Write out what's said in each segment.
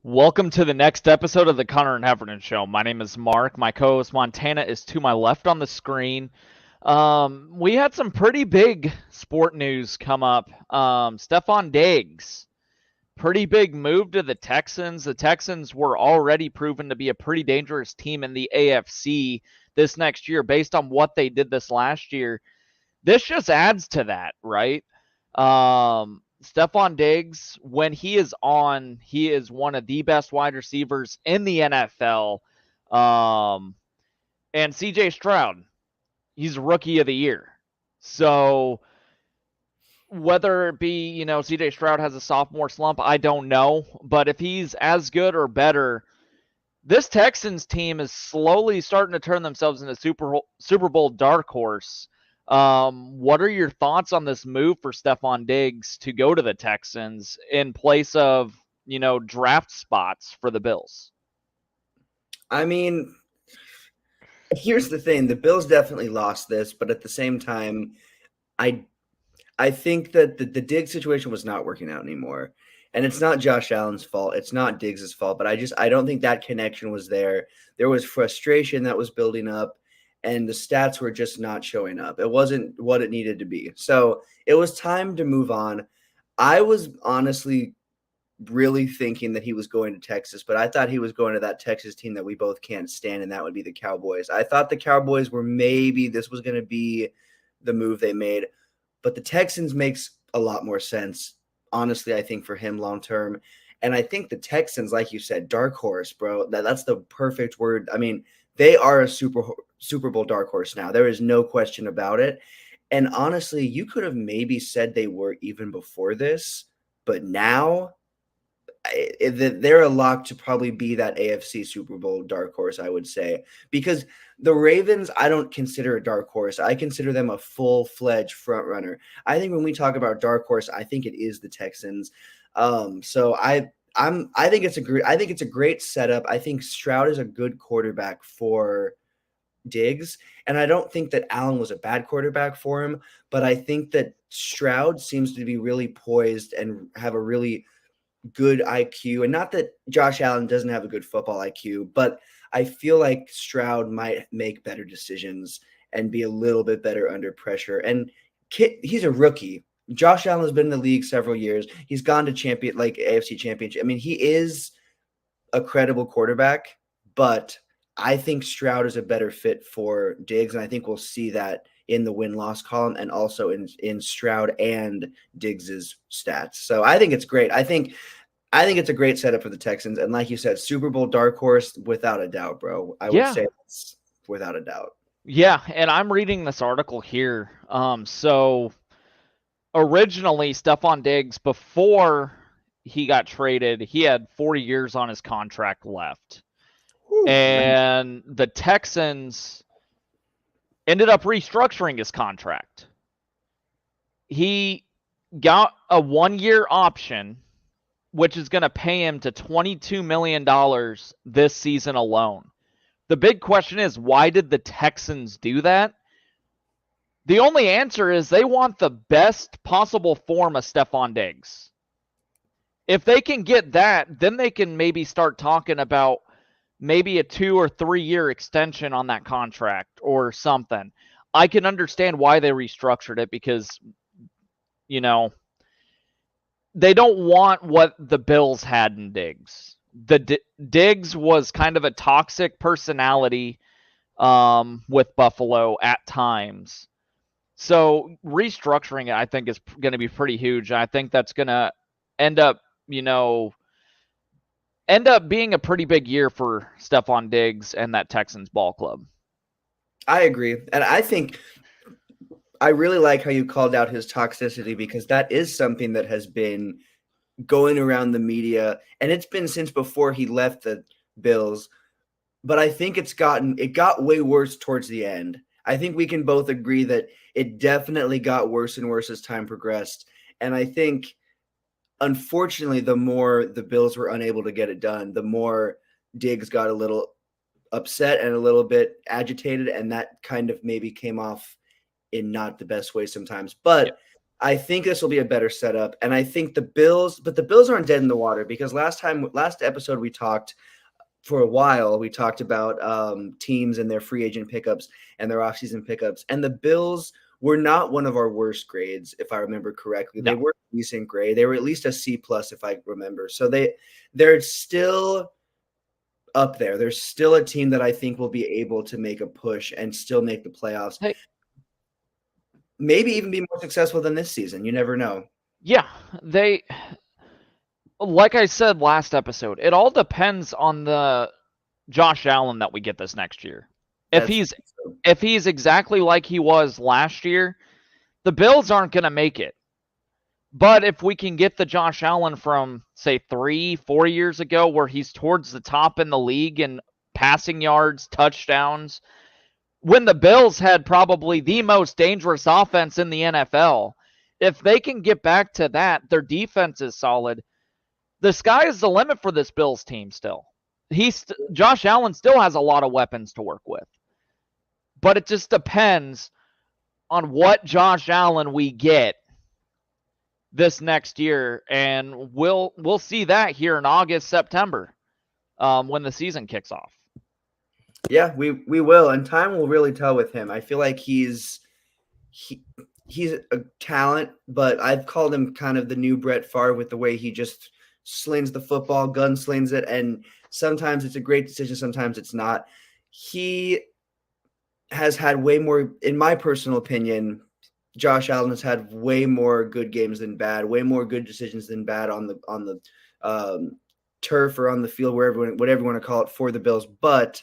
Welcome to the next episode of the Connor and Heffernan Show. My name is Mark. My co-host Montana is to my left on the screen. We had some pretty big sport news come up. Stephon Diggs, pretty big move to the Texans. The Texans were already proven to be a pretty dangerous team in the AFC this next year based on what they did this last year. This just adds to that, right? Stephon Diggs, when he is on, he is one of the best wide receivers in the NFL. And CJ Stroud, he's rookie of the year. So whether it be, CJ Stroud has a sophomore slump, I don't know. But if he's as good or better, this Texans team is slowly starting to turn themselves into Super Bowl dark horse. What are your thoughts on this move for Stephon Diggs to go to the Texans in place of, draft spots for the Bills? I mean, here's the thing. The Bills definitely lost this, but at the same time, I think that the Diggs situation was not working out anymore. And it's not Josh Allen's fault. It's not Diggs' fault, but I don't think that connection was there. There was frustration that was building up, and the stats were just not showing up. It wasn't what it needed to be. So it was time to move on. I was honestly really thinking that he was going to Texas, but I thought he was going to that Texas team that we both can't stand, and that would be the Cowboys. I thought the Cowboys were maybe this was going to be the move they made, but the Texans makes a lot more sense, honestly, I think, for him long term. And I think the Texans, like you said, dark horse, bro. That's the perfect word. I mean, they are a Super Bowl dark horse now. There is no question about it. And honestly, you could have maybe said they were even before this, but now they're a lock to probably be that AFC Super Bowl dark horse, I would say, because the Ravens, I don't consider a dark horse. I consider them a full-fledged front runner. I think when we talk about dark horse, I think it is the Texans. So I think it's a great setup. I think Stroud is a good quarterback for Diggs, and I don't think that Allen was a bad quarterback for him, but I think that Stroud seems to be really poised and have a really good IQ. And not that Josh Allen doesn't have a good football IQ, but I feel like Stroud might make better decisions and be a little bit better under pressure. And he's a rookie. Josh Allen has been in the league several years. He's gone to AFC Championship. I mean, he is a credible quarterback, but I think Stroud is a better fit for Diggs, and I think we'll see that in the win-loss column and also in Stroud and Diggs's stats. So I think it's great. I think it's a great setup for the Texans, and like you said, Super Bowl dark horse without a doubt, bro. I would say it's without a doubt. Yeah, and I'm reading this article here. So originally Stephon Diggs, before he got traded, he had 4 years on his contract left. And the Texans ended up restructuring his contract. He got a 1-year option, which is going to pay him to $22 million this season alone. The big question is, why did the Texans do that? The only answer is they want the best possible form of Stephon Diggs. If they can get that, then they can maybe start talking about maybe a 2 or 3 year extension on that contract or something. I can understand why they restructured it because, they don't want what the Bills had in Diggs. Diggs was kind of a toxic personality with Buffalo at times. So restructuring it, I think, is going to be pretty huge. I think that's going to end up being a pretty big year for Stephon Diggs and that Texans ball club. I agree. And I think I really like how you called out his toxicity, because that is something that has been going around the media, and it's been since before he left the Bills. But I think it got way worse towards the end. I think we can both agree that it definitely got worse and worse as time progressed. And I think, unfortunately, the more the Bills were unable to get it done, the more Diggs got a little upset and a little bit agitated, and that kind of maybe came off in not the best way sometimes. But I think this will be a better setup, and I think the Bills, but the Bills aren't dead in the water because last episode we talked for a while. We talked about teams and their free agent pickups and their offseason pickups, and the Bills were not one of our worst grades, if I remember correctly. No. They were a decent grade. They were at least a C plus, if I remember. So they're still up there. There's still a team that I think will be able to make a push and still make the playoffs. Hey. Maybe even be more successful than this season. You never know. Yeah, like I said last episode, it all depends on the Josh Allen that we get this next year. If he's exactly like he was last year, the Bills aren't going to make it. But if we can get the Josh Allen from, say, 3-4 years ago, where he's towards the top in the league in passing yards, touchdowns, when the Bills had probably the most dangerous offense in the NFL, if they can get back to that, their defense is solid. The sky is the limit for this Bills team still. Josh Allen still has a lot of weapons to work with. But it just depends on what Josh Allen we get this next year, and we'll see that here in August, September, when the season kicks off. Yeah, we will, and time will really tell with him. I feel like he's a talent, but I've called him kind of the new Brett Favre with the way he just slings the football, gunslings it, and sometimes it's a great decision, sometimes it's not. He has had way more, in my personal opinion, Josh Allen has had way more good games than bad, way more good decisions than bad on the turf or on the field, whatever you want to call it, for the Bills. But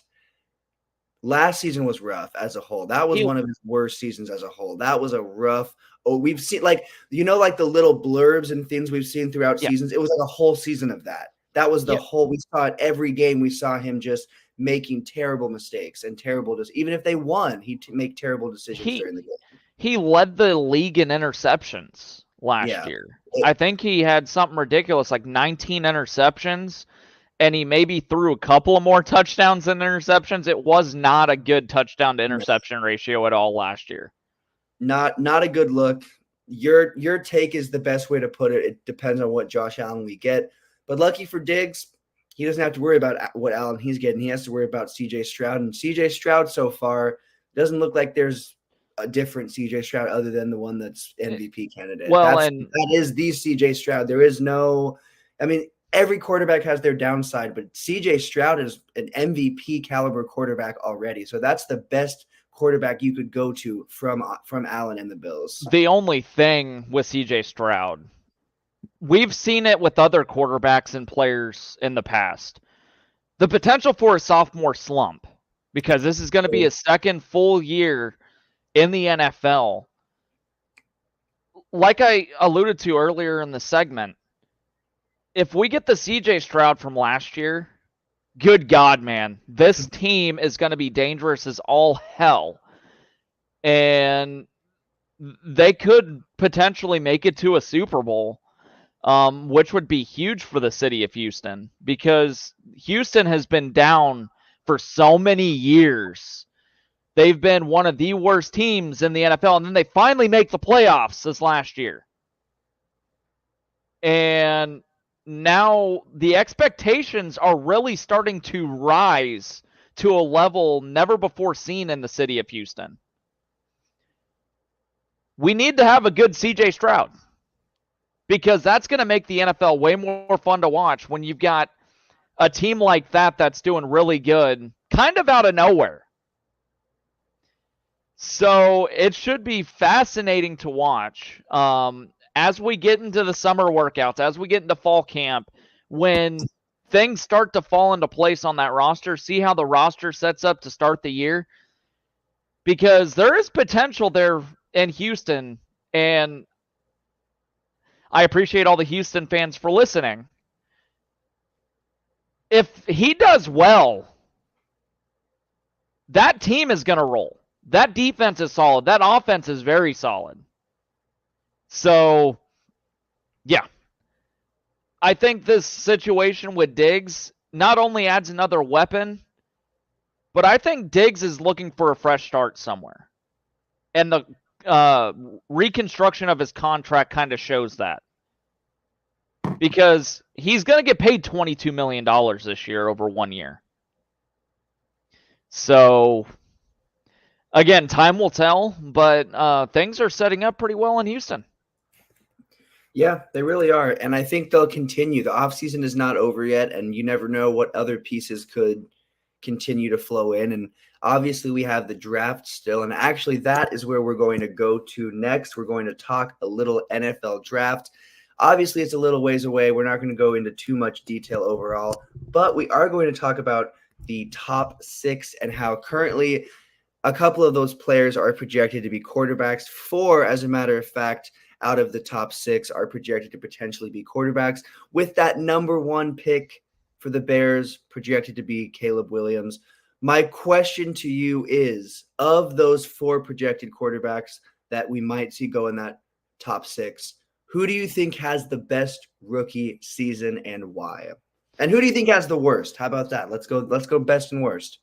last season was rough as a whole. That was one of his worst seasons as a whole. That was a rough. Oh, we've seen like the little blurbs and things we've seen throughout seasons. It was like a whole season of that. That was the whole. We saw it every game. We saw him just making terrible mistakes and even if they won, he'd make terrible decisions during the game. He led the league in interceptions last year. I think he had something ridiculous, like 19 interceptions, and he maybe threw a couple of more touchdowns than interceptions. It was not a good touchdown to interception ratio at all last year. Not a good look. Your take is the best way to put it. It depends on what Josh Allen we get. But lucky for Diggs, he doesn't have to worry about what Allen he's getting. He has to worry about C.J. Stroud. And C.J. Stroud so far doesn't look like there's a different C.J. Stroud other than the one that's MVP candidate. Well, that is the C.J. Stroud. There is no – I mean, every quarterback has their downside, but C.J. Stroud is an MVP caliber quarterback already. So that's the best quarterback you could go to from Allen and the Bills. The only thing with C.J. Stroud, we've seen it with other quarterbacks and players in the past, the potential for a sophomore slump, because this is going to be a second full year in the NFL. Like I alluded to earlier in the segment, if we get the C.J. Stroud from last year, good God, man, this team is going to be dangerous as all hell. And they could potentially make it to a Super Bowl, which would be huge for the city of Houston, because Houston has been down for so many years. They've been one of the worst teams in the NFL, and then they finally make the playoffs this last year. And now the expectations are really starting to rise to a level never before seen in the city of Houston. We need to have a good C.J. Stroud, because that's going to make the NFL way more fun to watch when you've got a team like that that's doing really good, kind of out of nowhere. So it should be fascinating to watch as we get into the summer workouts, as we get into fall camp, when things start to fall into place on that roster, see how the roster sets up to start the year. Because there is potential there in Houston, and I appreciate all the Houston fans for listening. If he does well, that team is going to roll. That defense is solid. That offense is very solid. So, yeah. I think this situation with Diggs not only adds another weapon, but I think Diggs is looking for a fresh start somewhere. And reconstruction of his contract kind of shows that. Because he's going to get paid $22 million this year over 1 year. So, again, time will tell, but things are setting up pretty well in Houston. Yeah, they really are. And I think they'll continue. The offseason is not over yet, and you never know what other pieces could continue to flow in. And obviously, we have the draft still. And actually, that is where we're going to go to next. We're going to talk a little NFL draft. Obviously, it's a little ways away. We're not going to go into too much detail overall, but we are going to talk about the top 6 and how currently a couple of those players are projected to be quarterbacks. 4, as a matter of fact, out of the top 6 are projected to potentially be quarterbacks, with that number 1 pick for the Bears projected to be Caleb Williams. My question to you is, of those 4 projected quarterbacks that we might see go in that top 6, who do you think has the best rookie season and why? And who do you think has the worst? How about that? Let's go best and worst.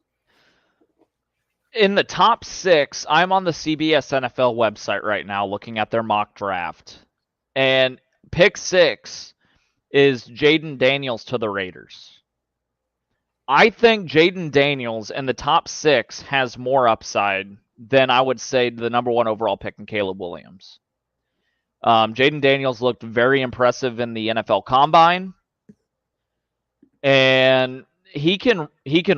In the top 6, I'm on the CBS NFL website right now looking at their mock draft. And pick 6 is Jaden Daniels to the Raiders. I think Jaden Daniels in the top 6 has more upside than I would say the number 1 overall pick in Caleb Williams. Jaden Daniels looked very impressive in the NFL Combine. And he can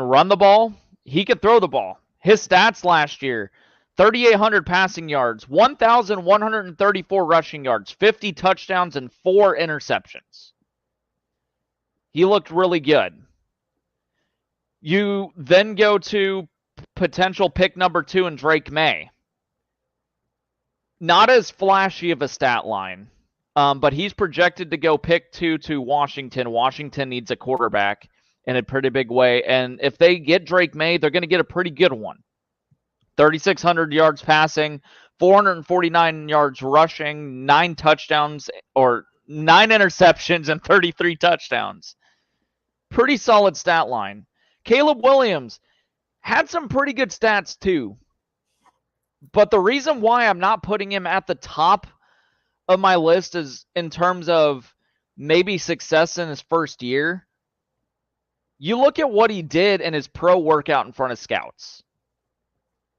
run the ball. He can throw the ball. His stats last year, 3,800 passing yards, 1,134 rushing yards, 50 touchdowns, and 4 interceptions. He looked really good. You then go to potential pick number 2 in Drake May. Not as flashy of a stat line, but he's projected to go pick 2 to Washington. Washington needs a quarterback in a pretty big way. And if they get Drake May, they're going to get a pretty good one. 3,600 yards passing, 449 yards rushing, 9 touchdowns or 9 interceptions and 33 touchdowns. Pretty solid stat line. Caleb Williams had some pretty good stats too. But the reason why I'm not putting him at the top of my list is in terms of maybe success in his first year. You look at what he did in his pro workout in front of scouts.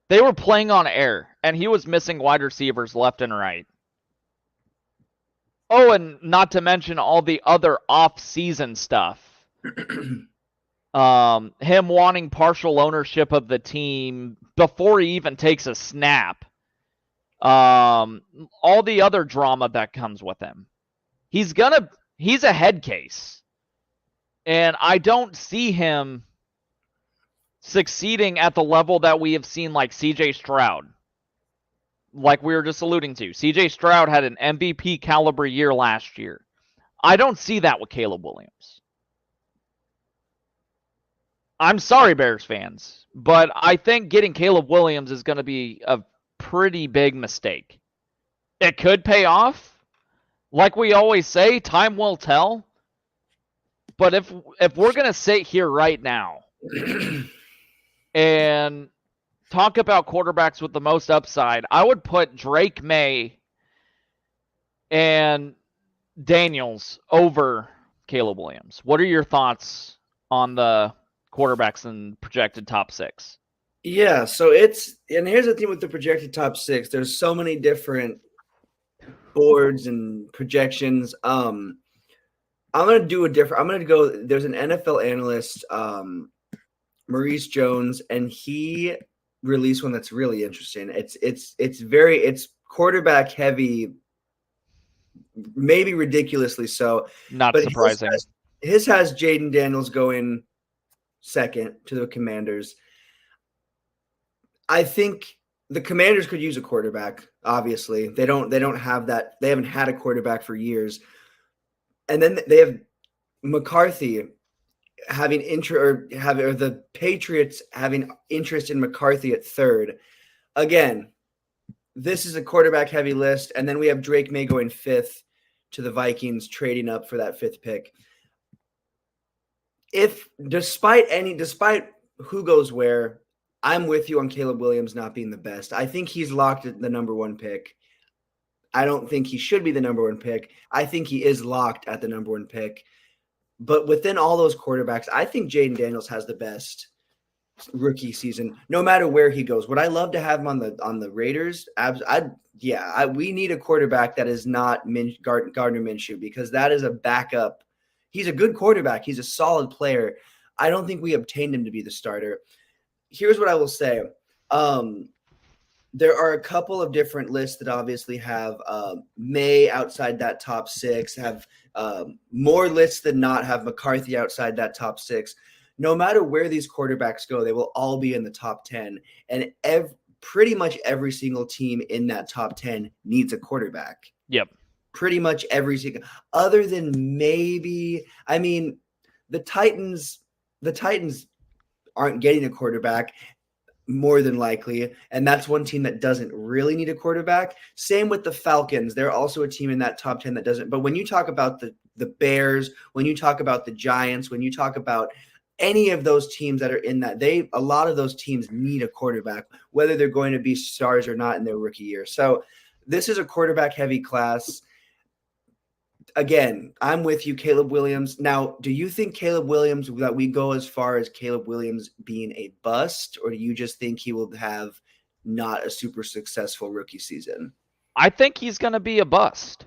They were playing on air, and he was missing wide receivers left and right. Oh, and not to mention all the other off-season stuff. Him wanting partial ownership of the team before he even takes a snap. All the other drama that comes with him. He's a head case. And I don't see him succeeding at the level that we have seen like CJ Stroud. Like we were just alluding to. CJ Stroud had an MVP caliber year last year. I don't see that with Caleb Williams. I'm sorry, Bears fans, but I think getting Caleb Williams is going to be a pretty big mistake. It could pay off. Like we always say, time will tell. But if we're going to sit here right now and talk about quarterbacks with the most upside, I would put Drake May and Daniels over Caleb Williams. What are your thoughts on the quarterbacks in projected top 6? Yeah, so and here's the thing with the projected top 6. There's so many different boards and projections. I'm going to go, there's an NFL analyst, Maurice Jones, and he released one that's really interesting. It's quarterback heavy, maybe ridiculously so. Not surprising. His has Jaden Daniels going second to the Commanders. I think the Commanders could use a quarterback. Obviously, they don't have that. They haven't had a quarterback for years. And then they have McCarthy having the Patriots having interest in McCarthy at 3rd. Again, this is a quarterback heavy list. And then we have Drake May going 5th to the Vikings, trading up for that 5th pick. Despite who goes where, I'm with you on Caleb Williams not being the best. I think he's locked at the number 1 pick. I don't think he should be the number 1 pick. I think he is locked at the number 1 pick. But within all those quarterbacks, I think Jaden Daniels has the best rookie season, no matter where he goes. Would I love to have him on the Raiders? We need a quarterback that is not Gardner Minshew, because that is a backup. He's a good quarterback. He's a solid player. I don't think we obtained him to be the starter. Here's what I will say. There are a couple of different lists that obviously have May outside that top 6, have more lists than not have McCarthy outside that top 6. No matter where these quarterbacks go, they will all be in the top 10. And pretty much every single team in that top 10 needs a quarterback. Yep. Pretty much every single, other than maybe, I mean, the Titans aren't getting a quarterback more than likely, and that's one team that doesn't really need a quarterback. Same with the Falcons. They're also a team in that top 10 that doesn't. But when you talk about the Bears, when you talk about the Giants, when you talk about any of those teams that are in that, a lot of those teams need a quarterback, whether they're going to be stars or not in their rookie year. So this is a quarterback heavy class. Again, I'm with you, Caleb Williams. Now, do you think Caleb Williams, that we go as far as Caleb Williams being a bust, or do you just think he will have not a super successful rookie season? I think he's going to be a bust.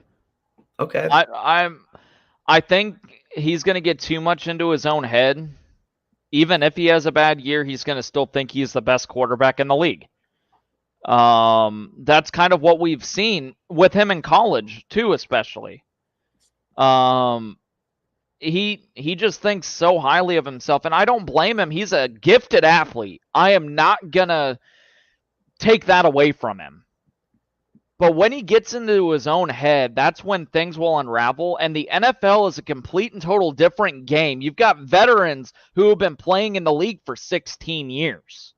Okay. I think he's going to get too much into his own head. Even if he has a bad year, he's going to still think he's the best quarterback in the league. That's kind of what we've seen with him in college too, especially. He just thinks so highly of himself, and I don't blame him. He's a gifted athlete. I am not gonna take that away from him. But when he gets into his own head, that's when things will unravel. And the NFL is a complete and total different game. You've got veterans who have been playing in the league for 16 years.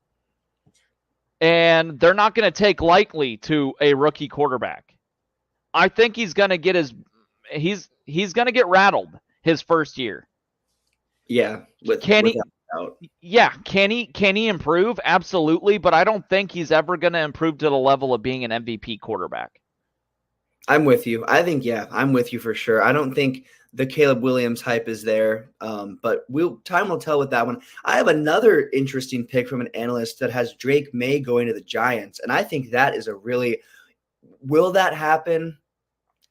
And they're not going to take lightly to a rookie quarterback. I think he's going to get he's going to get rattled his first year. Yeah. Can he improve? Absolutely, but I don't think he's ever going to improve to the level of being an MVP quarterback. I'm with you. I think, I'm with you for sure. I don't think the Caleb Williams hype is there, but time will tell with that one. I have another interesting pick from an analyst that has Drake May going to the Giants, and I think that is will that happen?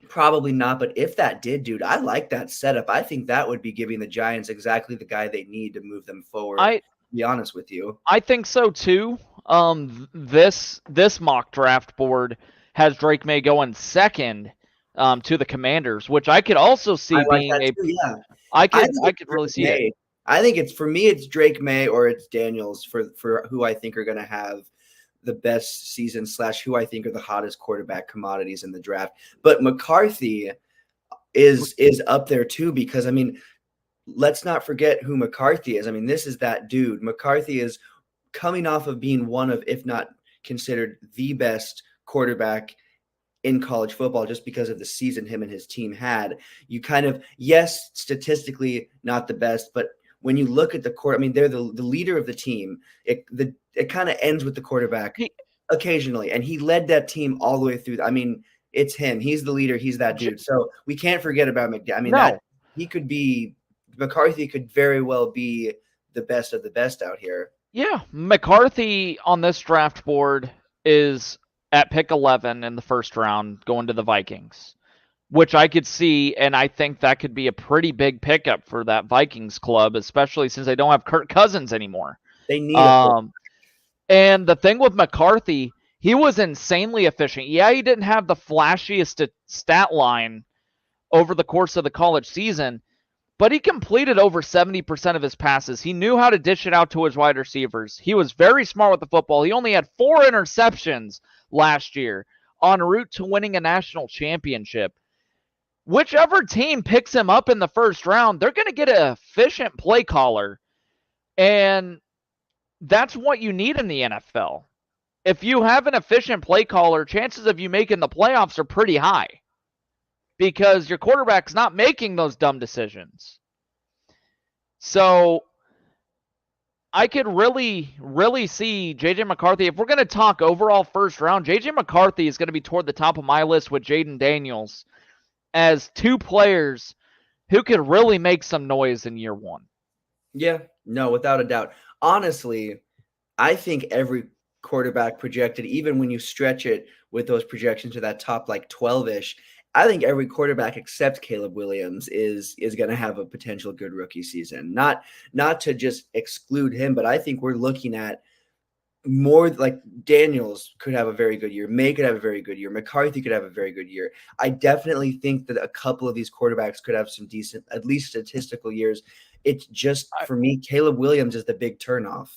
Probably not, but if that did, dude, I like that setup. I think that would be giving the Giants exactly the guy they need to move them forward. To be honest with you, I think so too. This mock draft board has Drake May going second to the Commanders, which I could also see being I could really see it. I think it's Drake May or it's Daniels for who I think are going to have the best season / who I think are the hottest quarterback commodities in the draft. But McCarthy is up there too, because I mean, let's not forget who McCarthy is. I mean, this is that dude. McCarthy is coming off of being one of, if not considered the best quarterback in college football, just because of the season him and his team had. You kind of, yes, statistically not the best, but when you look at the court, I mean, they're the leader of the team. It kind of ends with the quarterback occasionally, and he led that team all the way through. I mean, it's him. He's the leader. He's that dude. So we can't forget about McDaniel. I mean, McCarthy could very well be the best of the best out here. Yeah, McCarthy on this draft board is at pick 11 in the first round, going to the Vikings, which I could see, and I think that could be a pretty big pickup for that Vikings club, especially since they don't have Kirk Cousins anymore. They need and the thing with McCarthy, he was insanely efficient. Yeah, he didn't have the flashiest stat line over the course of the college season, but he completed over 70% of his passes. He knew how to dish it out to his wide receivers. He was very smart with the football. He only had 4 interceptions last year, en route to winning a national championship. Whichever team picks him up in the first round, they're going to get an efficient play caller. And that's what you need in the NFL. If you have an efficient play caller, chances of you making the playoffs are pretty high, because your quarterback's not making those dumb decisions. So I could really, really see JJ McCarthy. If we're going to talk overall first round, JJ McCarthy is going to be toward the top of my list with Jaden Daniels as two players who could really make some noise in year one. Yeah, no, without a doubt. Honestly, I think every quarterback projected, even when you stretch it with those projections to that top like 12-ish, I think every quarterback except Caleb Williams is going to have a potential good rookie season. Not to just exclude him, but I think we're looking at more like Daniels could have a very good year. May could have a very good year. McCarthy could have a very good year. I definitely think that a couple of these quarterbacks could have some decent, at least statistical years. It's just, for me, Caleb Williams is the big turnoff.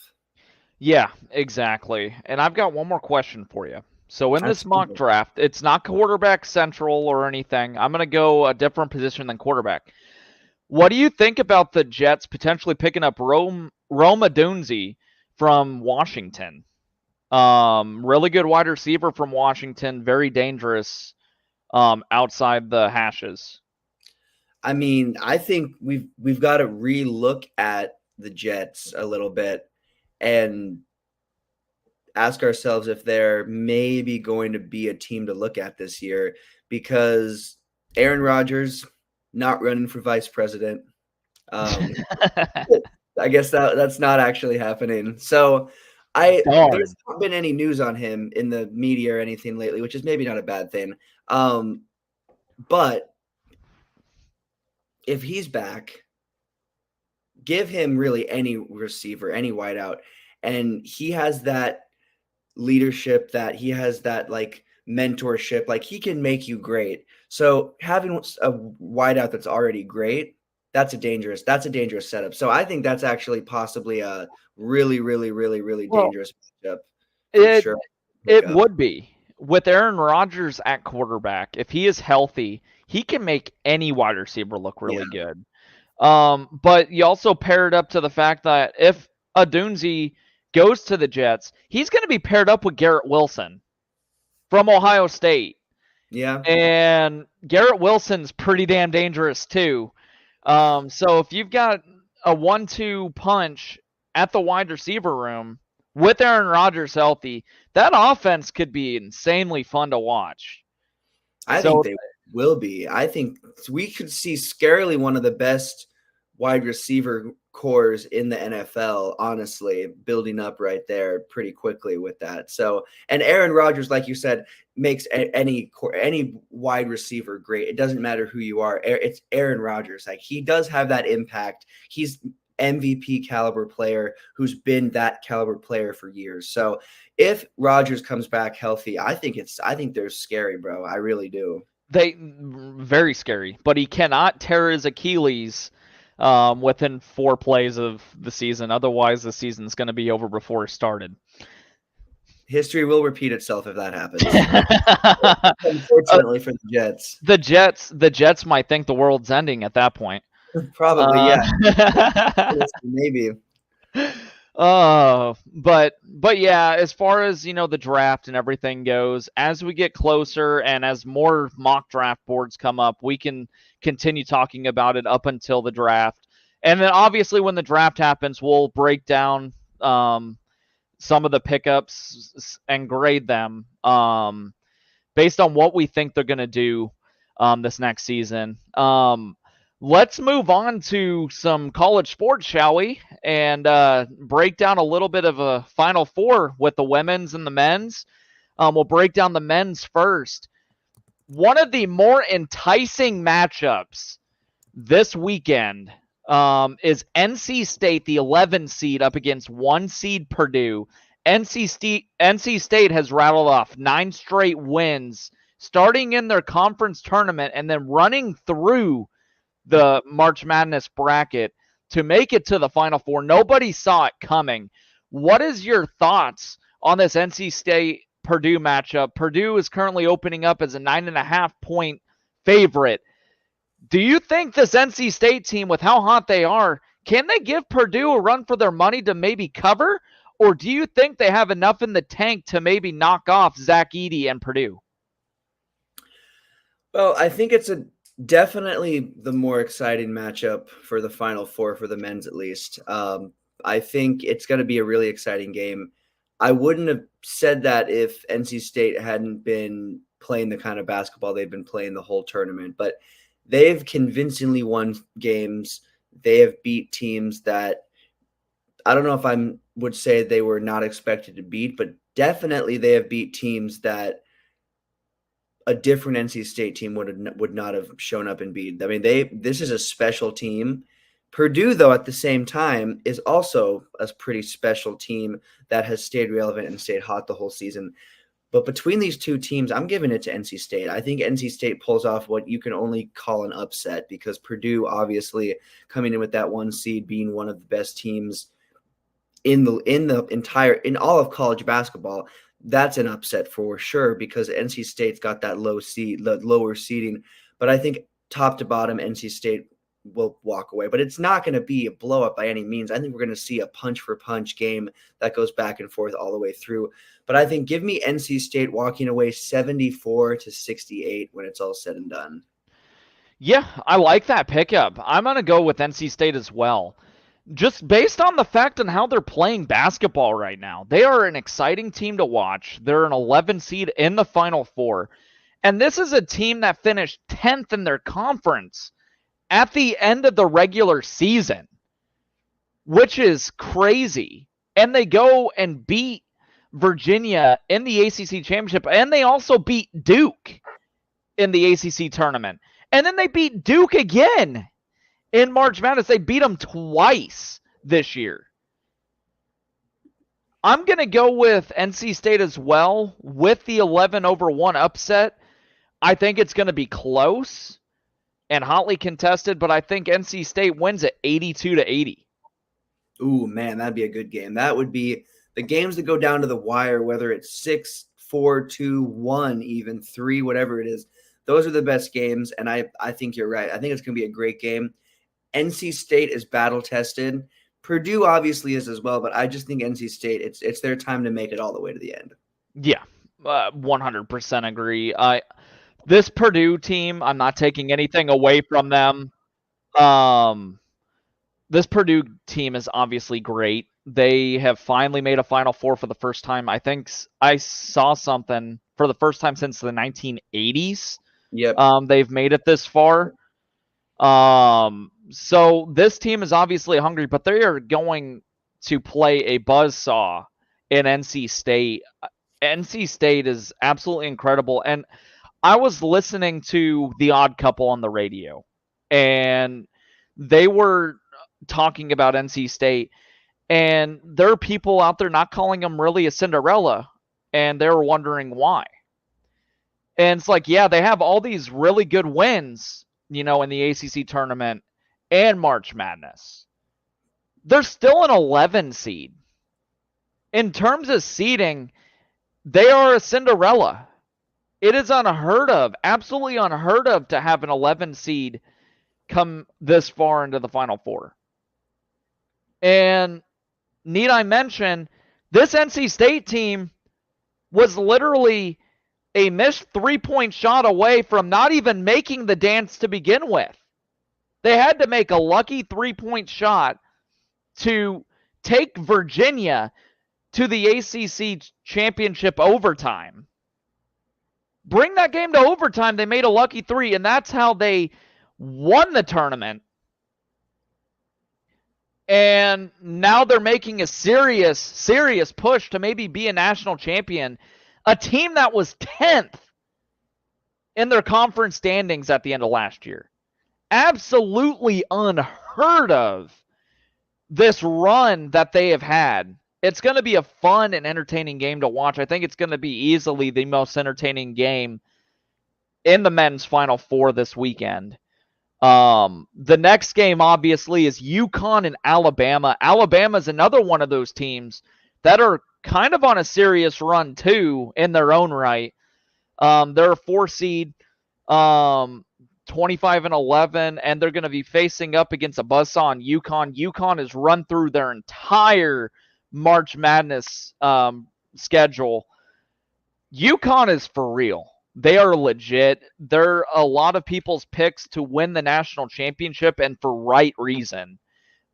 Yeah, exactly. And I've got one more question for you. So in this mock Absolutely. draft, it's not quarterback central or anything. I'm going to go a different position than quarterback. What do you think about the Jets potentially picking up Rome Odunze from Washington? Really good wide receiver from Washington, very dangerous outside the hashes. I mean, I think we've got to relook at the Jets a little bit and ask ourselves if they're maybe going to be a team to look at this year, because Aaron Rodgers not running for vice president. I guess that's not actually happening. So there's Darn. not been any news on him in the media or anything lately, which is maybe not a bad thing. But if he's back, give him really any receiver, any wideout, and he has that leadership, that he has that like mentorship, like he can make you great. So having a wideout that's already great, that's a dangerous setup. So I think that's actually possibly a really, really, really, really Well, dangerous matchup for it sure. Pick it up. would be with Aaron Rodgers at quarterback. If he is healthy, he can make any wide receiver look Yeah. really good. But you also pair it up to the fact that if Odunze goes to the Jets, he's going to be paired up with Garrett Wilson from Ohio State. Yeah. And Garrett Wilson's pretty damn dangerous too. So if you've got a 1-2 punch at the wide receiver room with Aaron Rodgers healthy, that offense could be insanely fun to watch. I think So they will be. I think we could see scarily one of the best wide receiver cores in the NFL, honestly, building up right there pretty quickly with that. So, and Aaron Rodgers, like you said, makes any wide receiver great. It doesn't matter who you are. It's Aaron Rodgers. Like, he does have that impact. He's MVP caliber player who's been that caliber player for years. So if Rodgers comes back healthy, I think they're scary, bro. I really do. they very scary, but he cannot tear his Achilles within 4 plays of the season. Otherwise, the season's going to be over before it started. History will repeat itself if that happens. uh, Unfortunately for the Jets. the Jets might think the world's ending at that point. Probably, Uh, yeah. Maybe. but yeah, as far as the draft and everything goes, as we get closer and as more mock draft boards come up, we can continue talking about it up until the draft. And then obviously when the draft happens, we'll break down some of the pickups and grade them based on what we think they're going to do this next season. Let's move on to some college sports, shall we? And break down a little bit of a Final Four with the women's and the men's. We'll break down the men's first. One of the more enticing matchups this weekend is NC State, the 11 seed, up against 1 seed Purdue. NC State has rattled off 9 straight wins, starting in their conference tournament and then running through the March Madness bracket to make it to the Final Four. Nobody saw it coming. What is your thoughts on this NC State Purdue matchup? Purdue is currently opening up as a 9.5-point favorite. Do you think this NC State team, with how hot they are, can they give Purdue a run for their money to maybe cover? Or do you think they have enough in the tank to maybe knock off Zach Edey and Purdue? Well, I think it's definitely the more exciting matchup for the Final Four, for the men's at least. I think it's going to be a really exciting game. I wouldn't have said that if NC State hadn't been playing the kind of basketball they've been playing the whole tournament, but they've convincingly won games. They have beat teams that I don't know if I would say they were not expected to beat, but definitely they have beat teams that a different NC State team would not have shown up and beat. I mean, this is a special team. Purdue, though, at the same time, is also a pretty special team that has stayed relevant and stayed hot the whole season. But between these two teams, I'm giving it to NC State. I think NC State pulls off what you can only call an upset because Purdue, obviously, coming in with that 1 seed, being one of the best teams in all of college basketball, that's an upset for sure because NC State's got that lower seeding. But I think top to bottom, NC State will walk away. But it's not going to be a blow up by any means. I think we're going to see a punch for punch game that goes back and forth all the way through. But I think give me NC State walking away 74-68 when it's all said and done. Yeah, I like that pickup. I'm going to go with NC State as well. Just based on the fact and how they're playing basketball right now. They are an exciting team to watch. They're an 11 seed in the Final Four. And this is a team that finished 10th in their conference at the end of the regular season, which is crazy. And they go and beat Virginia in the ACC championship, and they also beat Duke in the ACC tournament. And then they beat Duke again in March Madness. They beat them twice this year. I'm going to go with NC State as well with the 11-1 upset. I think it's going to be close and hotly contested, but I think NC State wins it 82-80. Ooh, man, that'd be a good game. That would be the games that go down to the wire, whether it's 6, 4, 2, 1, even 3, whatever it is. Those are the best games, and I think you're right. I think it's going to be a great game. NC State is battle-tested. Purdue obviously is as well, but I just think NC State, it's their time to make it all the way to the end. Yeah, 100% agree. This Purdue team, I'm not taking anything away from them. This Purdue team is obviously great. They have finally made a Final Four for the first time. I think I saw something for the first time since the 1980s. Yep. They've made it this far. So this team is obviously hungry, but they are going to play a buzzsaw in NC State. NC State is absolutely incredible. And I was listening to The Odd Couple on the radio, and they were talking about NC State, and there are people out there not calling them really a Cinderella, and they were wondering why. And it's like, yeah, they have all these really good wins, in the ACC tournament and March Madness. They're still an 11 seed. In terms of seeding, they are a Cinderella. It is unheard of, absolutely unheard of, to have an 11 seed come this far into the Final Four. And need I mention, this NC State team was literally a missed three-point shot away from not even making the dance to begin with. They had to make a lucky three-point shot to take Virginia to the ACC championship overtime. Bring that game to overtime, they made a lucky three, and that's how they won the tournament. And now they're making a serious push to maybe be a national champion. A team that was 10th in their conference standings at the end of last year. Absolutely unheard of, this run that they have had. It's going to be a fun and entertaining game to watch. I think it's going to be easily the most entertaining game in the men's Final Four this weekend. The next game, obviously, is UConn and Alabama. Alabama is another one of those teams that are kind of on a serious run, too, in their own right. They're a 4 seed, 25-11, and they're going to be facing up against a buzzsaw on UConn. UConn has run through their entire March Madness schedule. UConn is for real. They are legit. They're a lot of people's picks to win the national championship, and for right reason.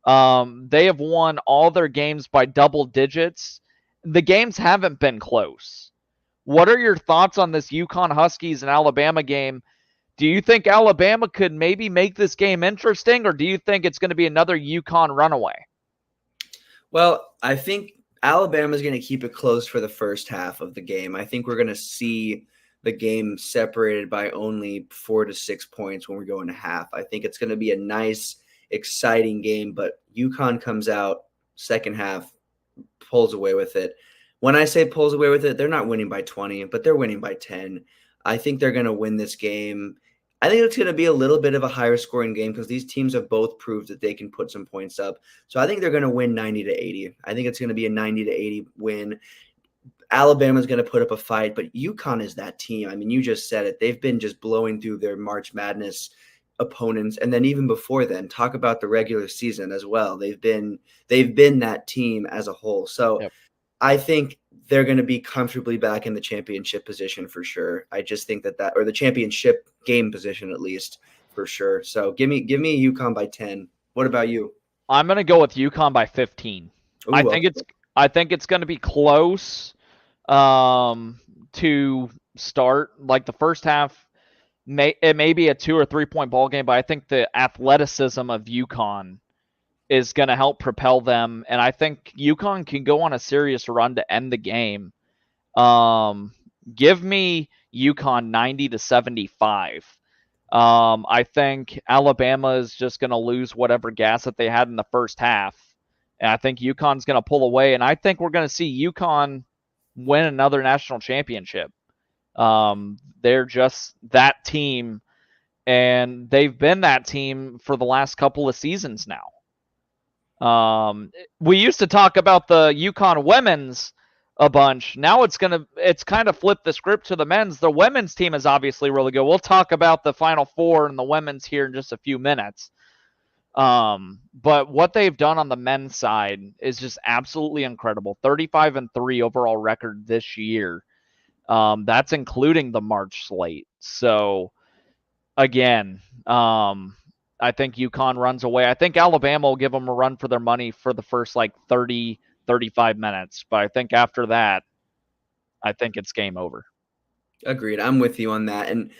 They have won all their games by double digits. The games haven't been close. What are your thoughts on this UConn Huskies and Alabama game? Do you think Alabama could maybe make this game interesting, or do you think it's going to be another UConn runaway? Well, I think Alabama's going to keep it close for the first half of the game. I think we're going to see the game separated by only 4 to 6 points when we go into half. I think it's going to be a nice, exciting game, but UConn comes out second half, pulls away with it. When I say pulls away with it, they're not winning by 20, but they're winning by 10. I think they're going to win this game. I think it's going to be a little bit of a higher scoring game because these teams have both proved that they can put some points up. So I think they're going to win 90 to 80. I think it's going to be a 90 to 80 win. Alabama's going to put up a fight, but UConn is that team. I mean, you just said it. They've been just blowing through their March Madness opponents, and then even before then, talk about the regular season as well. They've been that team as a whole. So Yep. I think they're going to be comfortably back in the championship position for sure. I just think that or the championship game position at least for sure. So give me UConn by 10. What about you? I'm going to go with UConn by 15. Ooh, I think it's going to be close to start. Like the first half, it may be a 2 or 3 point ball game, but I think the athleticism of UConn is going to help propel them, and I think UConn can go on a serious run to end the game. Give me UConn 90 to 75. I think Alabama is just going to lose whatever gas that they had in the first half, and I think UConn's going to pull away, and I think we're going to see UConn win another national championship. They're just that team, and they've been that team for the last couple of seasons now. We used to talk about the UConn women's a bunch. Now it's kind of flipped the script to the men's. The women's team is obviously really good. We'll talk about the Final Four and the women's here in just a few minutes. But what they've done on the men's side is just absolutely incredible. 35-3 overall record this year. That's including the March slate. So again, I think UConn runs away. I think Alabama will give them a run for their money for the first 30, 35 minutes. But I think after that, I think it's game over. Agreed. I'm with you on that. And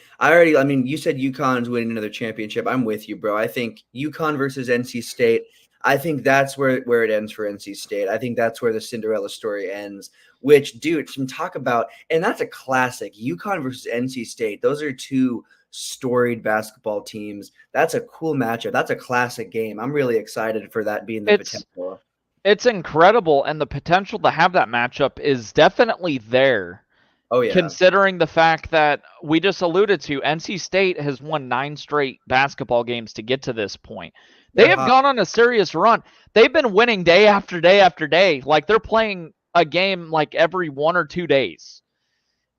you said UConn's winning another championship. I'm with you, bro. I think UConn versus NC State, I think that's where it ends for NC State. I think that's where the Cinderella story ends, which, dude, some talk about, and that's a classic. UConn versus NC State. Those are two storied basketball teams. That's a cool matchup. That's a classic game. I'm really excited for that being the potential. It's incredible, and the potential to have that matchup is definitely there. Oh, yeah. Considering the fact that we just alluded to, NC State has won 9 straight basketball games to get to this point. They have gone on a serious run. They've been winning day after day after day. Like they're playing a game like every 1 or 2 days.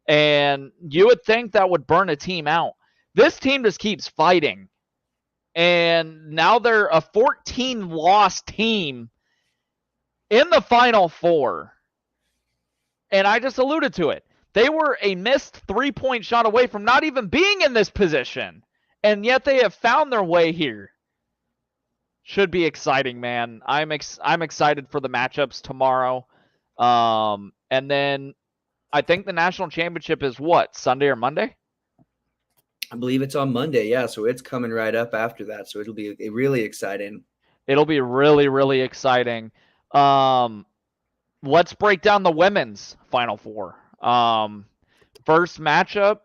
And you would think that would burn a team out. This team just keeps fighting. And now they're a 14-loss team in the Final Four. And I just alluded to it. They were a missed 3-point shot away from not even being in this position. And yet they have found their way here. Should be exciting, man. I'm excited for the matchups tomorrow. And then I think the national championship is what, Sunday or Monday? I believe it's on Monday, yeah. So it's coming right up after that. So it'll be really exciting. It'll be really, really exciting. Let's break down the women's Final Four. First matchup,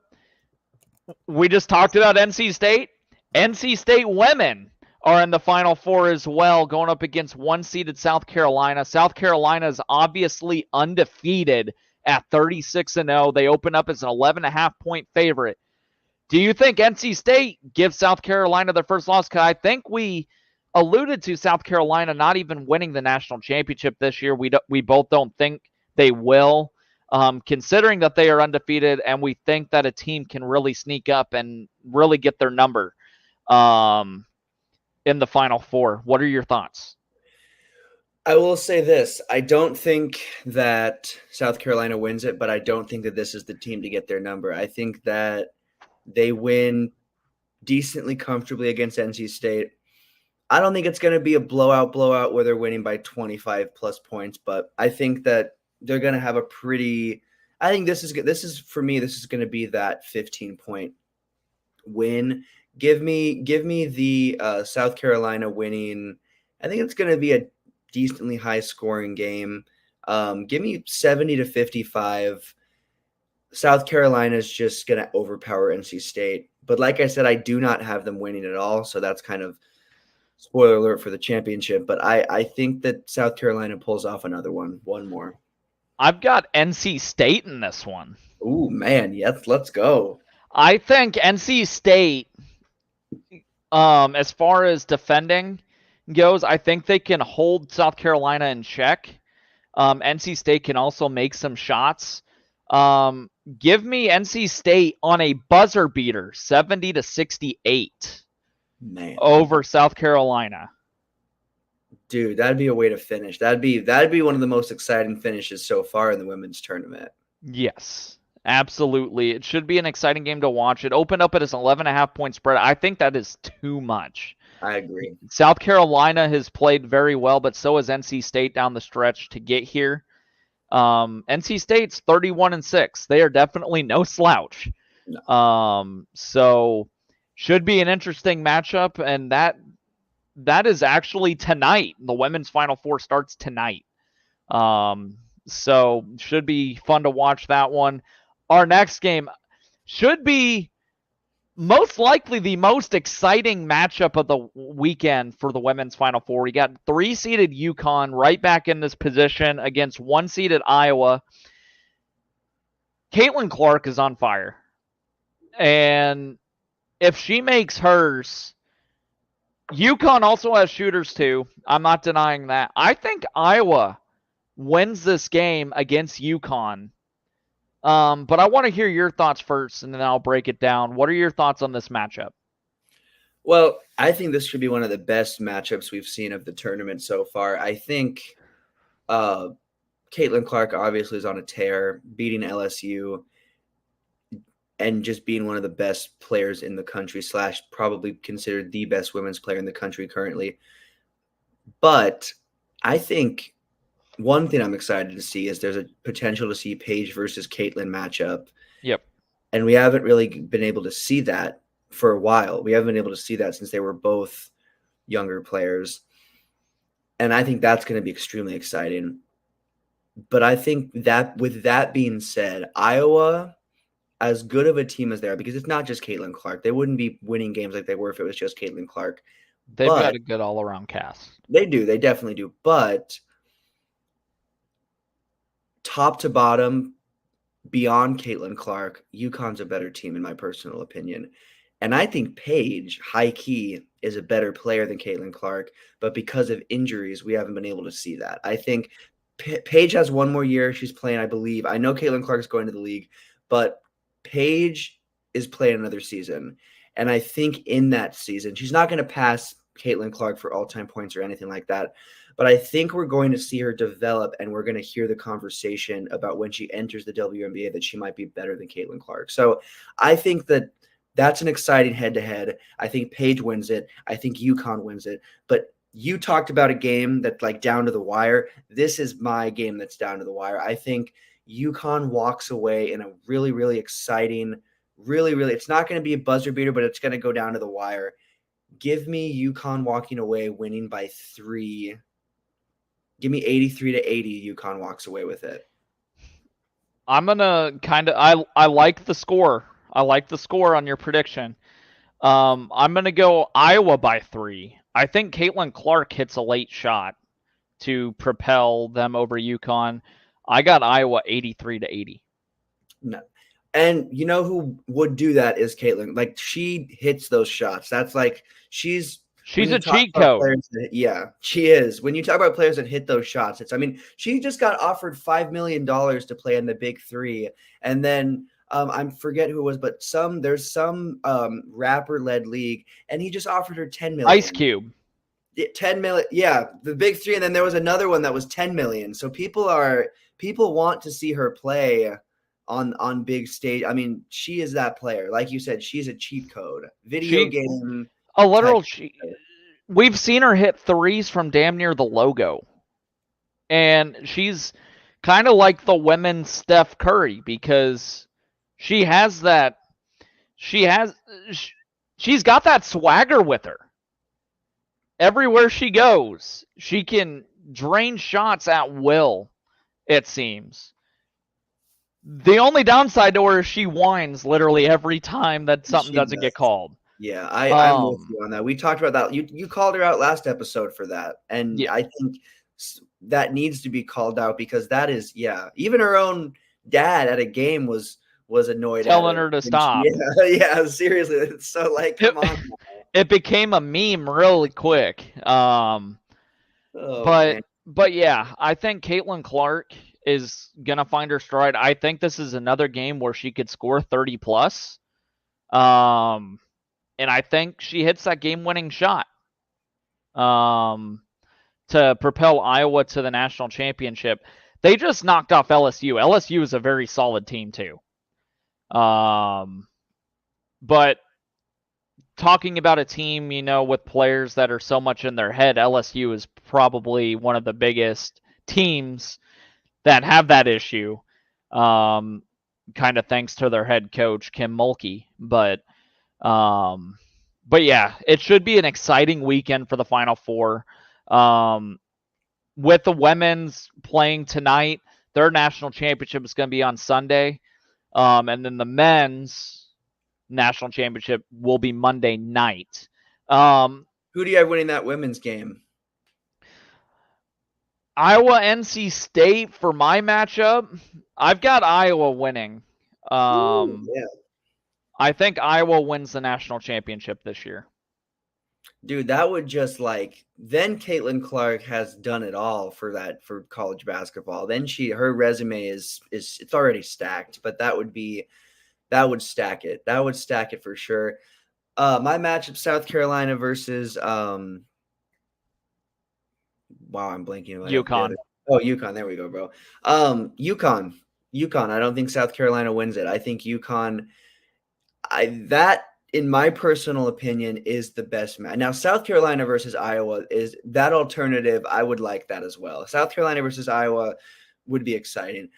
we just talked about NC State. NC State women are in the Final Four as well, going up against 1-seeded South Carolina. South Carolina is obviously undefeated at 36-0. They open up as an 11.5-point favorite. Do you think NC State gives South Carolina their first loss? Because I think we alluded to South Carolina not even winning the national championship this year. We both don't think they will, considering that they are undefeated, and we think that a team can really sneak up and really get their number in the Final Four. What are your thoughts? I will say this. I don't think that South Carolina wins it, but I don't think that this is the team to get their number. I think that they win decently comfortably against NC State. I don't think it's going to be a blowout where they're winning by 25 plus points, but I think that they're going to have a pretty. I think this is for me. This is going to be that 15-point win. Give me the South Carolina winning. I think it's going to be a decently high scoring game. Give me 70-55. South Carolina is just going to overpower NC State. But like I said, I do not have them winning at all. So that's kind of spoiler alert for the championship. But I think that South Carolina pulls off one more. I've got NC State in this one. Ooh, man. Yes, let's go. I think NC State, as far as defending goes, I think they can hold South Carolina in check. NC State can also make some shots. Give me NC State on a buzzer beater, 70-68, man, over South Carolina. Dude, that'd be a way to finish. That'd be one of the most exciting finishes so far in the women's tournament. Yes, absolutely. It should be an exciting game to watch. It opened up at an 11.5-point spread. I think that is too much. I agree. South Carolina has played very well, but so has NC State down the stretch to get here. NC State's 31-6. They are definitely no slouch. No. So should be an interesting matchup, and that is actually tonight. The women's Final Four starts tonight. So should be fun to watch that one. Our next game should be most likely the most exciting matchup of the weekend for the women's Final Four. We got 3-seeded UConn right back in this position against 1-seeded Iowa. Caitlin Clark is on fire. And if she makes hers, UConn also has shooters too. I'm not denying that. I think Iowa wins this game against UConn. But I want to hear your thoughts first, and then I'll break it down. What are your thoughts on this matchup? Well, I think this should be one of the best matchups we've seen of the tournament so far. I think Caitlin Clark obviously is on a tear, beating LSU and just being one of the best players in the country / probably considered the best women's player in the country currently. But I think one thing I'm excited to see is there's a potential to see Paige versus Caitlin matchup. Yep. And we haven't really been able to see that for a while. We haven't been able to see that since they were both younger players. And I think that's going to be extremely exciting. But I think that with that being said, Iowa, as good of a team as they are, because it's not just Caitlin Clark. They wouldn't be winning games like they were if it was just Caitlin Clark. They've got a good all-around cast. They do. They definitely do. But top to bottom, beyond Caitlin Clark, UConn's a better team in my personal opinion. And I think Paige, high key, is a better player than Caitlin Clark. But because of injuries, we haven't been able to see that. I think Paige has one more year. She's playing, I believe. I know Caitlin Clark's going to the league, but Paige is playing another season. And I think in that season, she's not going to pass Caitlin Clark for all-time points or anything like that. But I think we're going to see her develop, and we're going to hear the conversation about when she enters the WNBA that she might be better than Caitlin Clark. So I think that that's an exciting head-to-head. I think Paige wins it. I think UConn wins it. But you talked about a game that's like down to the wire. This is my game that's down to the wire. I think UConn walks away in a really, really exciting, really, it's not going to be a buzzer beater, but it's going to go down to the wire. Give me UConn walking away, winning by 3. Give me 83-80. UConn walks away with it. I'm going to I like the score. I like the score on your prediction. I'm going to go Iowa by 3. I think Caitlin Clark hits a late shot to propel them over UConn. I got Iowa 83-80. No. And you know who would do that is Caitlin. Like, she hits those shots. That's like she's a cheat code. Yeah, she is. When you talk about players that hit those shots, she just got offered $5 million to play in the Big Three. And then I forget who it was, but there's some rapper-led league, and he just offered her $10 million. Ice Cube. 10 million. Yeah, the Big Three. And then there was another one that was 10 million. So people want to see her play on big stage. I mean, she is that player. Like you said, she's a cheat code. Video game. A literal cheat. we've seen her hit threes from damn near the logo. And she's kind of like the women's Steph Curry because she has that she has she's got that swagger with her. Everywhere she goes, she can drain shots at will, it seems. The only downside to her is she whines literally every time that something She doesn't does. get called. Yeah, I'm with you on that. We talked about that. You called her out last episode for that, and Yeah. I think that needs to be called out because that is, yeah. Even her own dad at a game was annoyed Telling at her to stop. Yeah, yeah, seriously. It's so like, come on. It became a meme really quick. Oh man. But yeah, I think Caitlin Clark is gonna find her stride. I think this is another game where she could score 30 plus. And I think she hits that game-winning shot. To propel Iowa to the national championship. They just knocked off LSU. LSU is a very solid team too. But talking about a team, with players that are so much in their head, LSU is probably one of the biggest teams that have that issue. Kind of thanks to their head coach Kim Mulkey, but yeah, it should be an exciting weekend for the Final Four. With the women's playing tonight, their national championship is going to be on Sunday, and then the men's national championship will be Monday night. Who do you have winning that women's game? Iowa NC State for my matchup. I've got Iowa winning. Yeah. I think Iowa wins the national championship this year. Dude, that would just then Caitlin Clark has done it all for college basketball. Then her resume is it's already stacked, but that would stack it. That would stack it for sure. My matchup, South Carolina versus wow, I'm blanking. UConn. Oh, UConn. There we go, bro. UConn. I don't think South Carolina wins it. I think UConn. That, in my personal opinion, is the best match. Now, South Carolina versus Iowa is that alternative. I would like that as well. South Carolina versus Iowa would be exciting.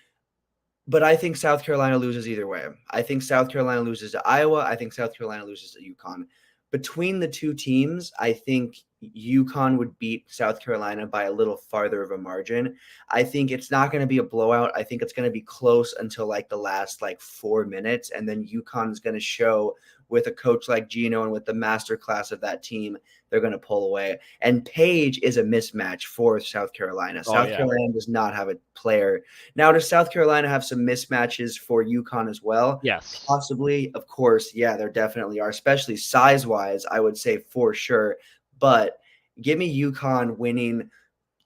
But I think South Carolina loses either way. I think South Carolina loses to Iowa. I think South Carolina loses to UConn. Between the two teams, I think UConn would beat South Carolina by a little farther of a margin. I think it's not going to be a blowout. I think it's going to be close until the last 4 minutes. And then UConn is going to show, with a coach like Gino and with the master class of that team, they're going to pull away. And Paige is a mismatch for South Carolina. South Carolina does not have a player. Now, does South Carolina have some mismatches for UConn as well? Yes. Possibly. Of course. Yeah, there definitely are, especially size-wise, I would say for sure. But give me UConn winning,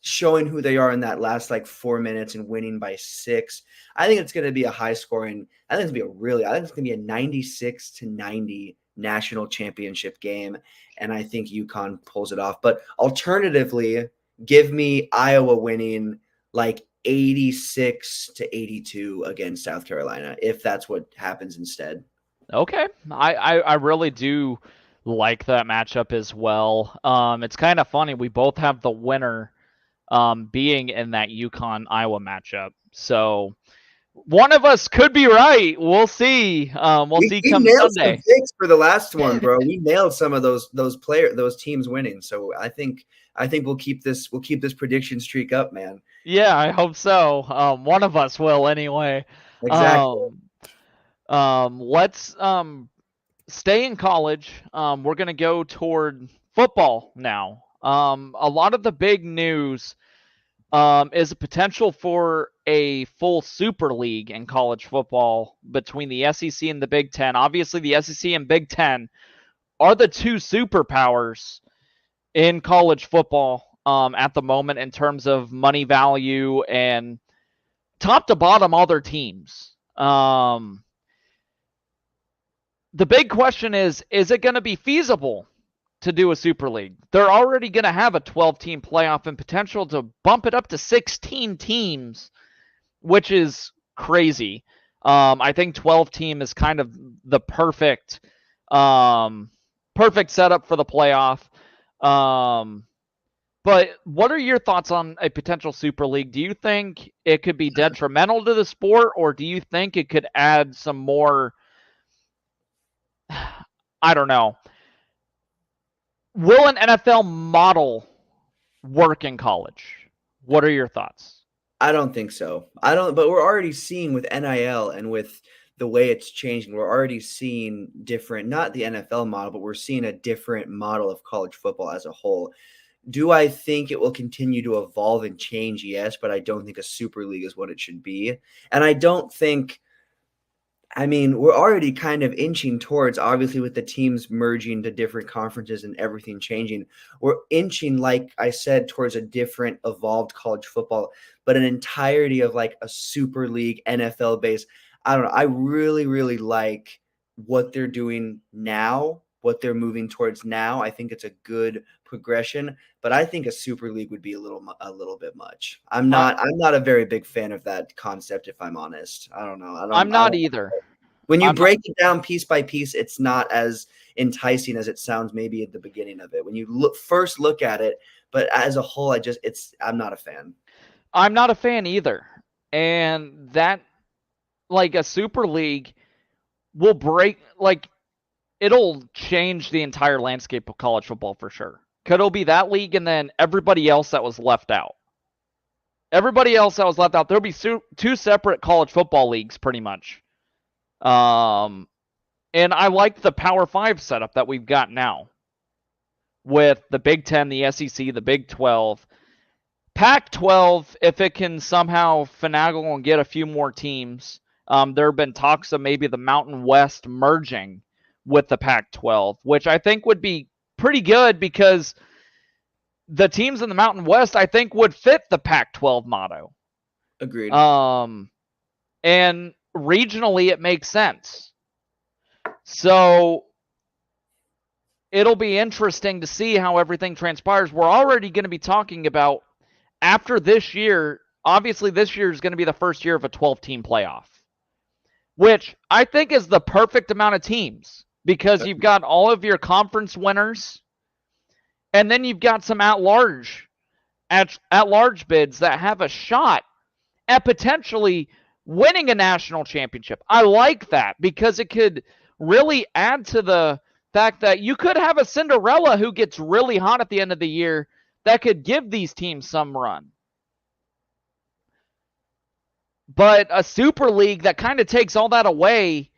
showing who they are in that last 4 minutes and winning by 6. I think it's going to be a high scoring. I think it's going to be a 96-90 national championship game. And I think UConn pulls it off. But alternatively, give me Iowa winning 86-82 against South Carolina, if that's what happens instead. Okay. I really do like that matchup as well. It's kind of funny. We both have the winner being in that UConn Iowa matchup. So one of us could be right. We'll see. We'll see come nailed Sunday. Some picks for the last one, bro. We nailed some of those teams winning. So I think we'll keep this prediction streak up, man. Yeah, I hope so. One of us will anyway. Exactly. Let's stay in college. We're gonna go toward football now. A lot of the big news is a potential for a full super league in college football between the SEC and the Big Ten. Obviously, the SEC and Big Ten are the two superpowers in college football at the moment in terms of money value and top to bottom, all their teams. The big question is it going to be feasible to do a super league? They're already going to have a 12-team playoff and potential to bump it up to 16 teams, which is crazy. I think 12-team is kind of the perfect setup for the playoff. But what are your thoughts on a potential Super League? Do you think it could be detrimental to the sport, or do you think it could add some more, I don't know. Will an NFL model work in college? What are your thoughts? I don't think so. I don't, but we're already seeing with NIL and with the way it's changing, we're already seeing different, not the NFL model, but we're seeing a different model of college football as a whole. Do I think it will continue to evolve and change? Yes, but I don't think a super league is what it should be. And I don't think, I mean, we're already kind of inching towards, obviously, with the teams merging to different conferences and everything changing. We're inching, like I said, towards a different evolved college football, but an entirety of like a super league NFL base. I don't know. I really, really like what they're doing now, what they're moving towards now. I think it's a good progression, but I think a super league would be a little bit much. I'm not a very big fan of that concept, if I'm honest. I don't know. I'm I not don't either. when you I'm not, break it down piece by piece, it's not as enticing as it sounds maybe at the beginning of it. When you first look at it, but as a whole, I'm not a fan. I'm not a fan either. And that, like, a Super League will break, like, it'll change the entire landscape of college football for sure. Could it'll be that league and then everybody else that was left out. Everybody else that was left out, there'll be two separate college football leagues pretty much. And I like the Power 5 setup that we've got now with the Big 10, the SEC, the Big 12. Pac-12, if it can somehow finagle and get a few more teams, there have been talks of maybe the Mountain West merging with the Pac-12, which I think would be pretty good because the teams in the Mountain West, I think, would fit the Pac-12 motto. Agreed. And regionally, it makes sense. So it'll be interesting to see how everything transpires. We're already going to be talking about after this year. Obviously, this year is going to be the first year of a 12-team playoff, which I think is the perfect amount of teams because you've got all of your conference winners, and then you've got some at-large bids that have a shot at potentially winning a national championship. I like that because it could really add to the fact that you could have a Cinderella who gets really hot at the end of the year that could give these teams some run. But a Super League that kind of takes all that away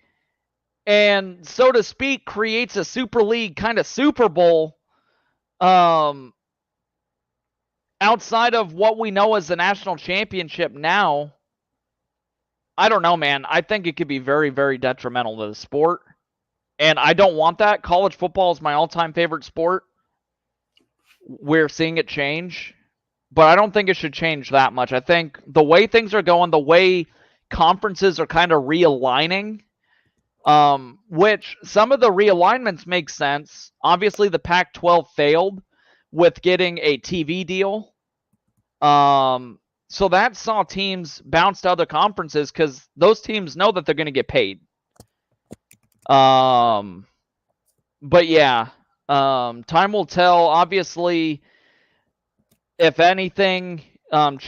and, so to speak, creates a Super League kind of Super Bowl outside of what we know as the national championship now. I don't know, man. I think it could be very, very detrimental to the sport. And I don't want that. College football is my all-time favorite sport. We're seeing it change. But I don't think it should change that much. I think the way things are going, the way conferences are kind of realigning, which some of the realignments make sense. Obviously, the Pac-12 failed with getting a TV deal. So that saw teams bounce to other conferences because those teams know that they're going to get paid. But yeah, time will tell. Obviously, if anything changes